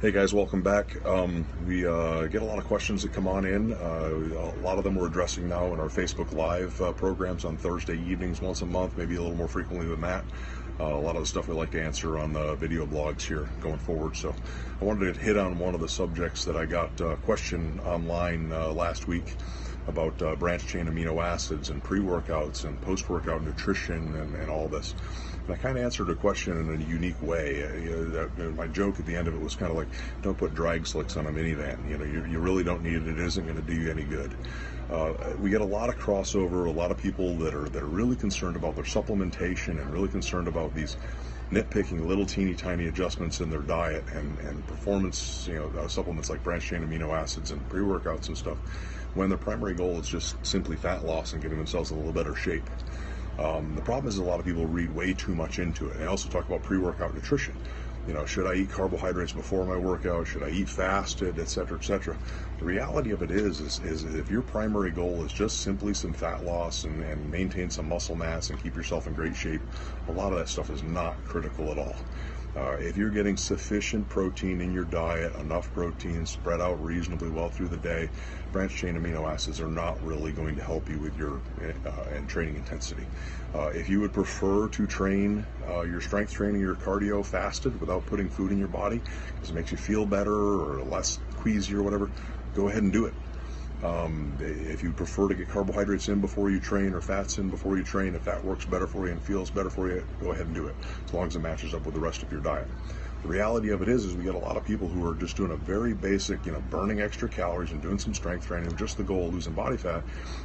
Hey guys, welcome back. We get a lot of questions that come on in. A lot of them we're addressing now in our Facebook Live programs on Thursday evenings once a month, maybe a little more frequently than that. A lot of the stuff we like to answer on the video blogs here going forward. So I wanted to hit on one of the subjects that I got a question online last week about branched chain amino acids and pre-workouts and post-workout nutrition and all this. And I kind of answered a question in a unique way. My joke at the end of it was kind of like, don't put drag slicks on a minivan. You really don't need it. It isn't going to do you any good. We get a lot of crossover, a lot of people that are really concerned about their supplementation and really concerned about these nitpicking little teeny tiny adjustments in their diet and performance, supplements like branched chain amino acids and pre-workouts and stuff, when their primary goal is just simply fat loss and getting themselves in a little better shape. The problem is a lot of people read way too much into it. And I also talk about pre-workout nutrition. Should I eat carbohydrates before my workout? Should I eat fasted, et cetera, et cetera? The reality of it is if your primary goal is just simply some fat loss and maintain some muscle mass and keep yourself in great shape, a lot of that stuff is not critical at all. If you're getting sufficient protein in your diet, enough protein spread out reasonably well through the day, branched chain amino acids are not really going to help you with your training intensity. If you would prefer to train your strength training, your cardio fasted without putting food in your body because it makes you feel better or less queasy or whatever, go ahead and do it. If you prefer to get carbohydrates in before you train or fats in before you train, if that works better for you and feels better for you, go ahead and do it, as long as it matches up with the rest of your diet. The reality of it is we get a lot of people who are just doing a very basic, burning extra calories and doing some strength training with just the goal of losing body fat,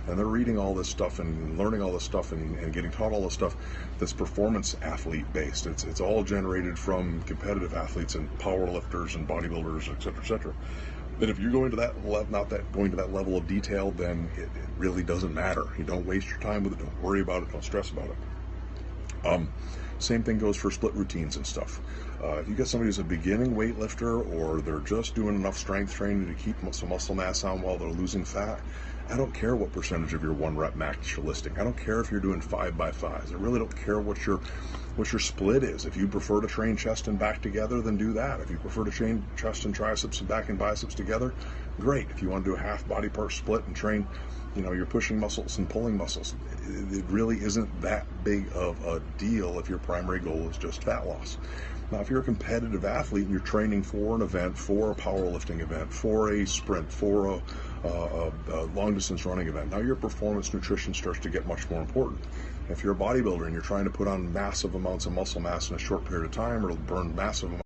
and they're reading all this stuff and learning all this stuff and getting taught all this stuff that's performance athlete based. It's all generated from competitive athletes and power lifters and bodybuilders, et cetera, et cetera. But if you're going to going to that level of detail, then it really doesn't matter. You don't waste your time with it. Don't worry about it. Don't stress about it. Same thing goes for split routines and stuff. If you get somebody who's a beginning weightlifter or they're just doing enough strength training to keep some muscle mass on while they're losing fat, I don't care what percentage of your 1 rep max you're listing. I don't care if you're doing 5x5s. I really don't care what your split is. If you prefer to train chest and back together, then do that. If you prefer to train chest and triceps and back and biceps together, great. If you want to do a half body part split and train, your pushing muscles and pulling muscles, it really isn't that big of a deal if your primary goal is just fat loss. Now, if you're a competitive athlete and you're training for an event, for a powerlifting event, for a sprint, for a long distance running event, now your performance nutrition starts to get much more important. If you're a bodybuilder and you're trying to put on massive amounts of muscle mass in a short period of time or burn massive amounts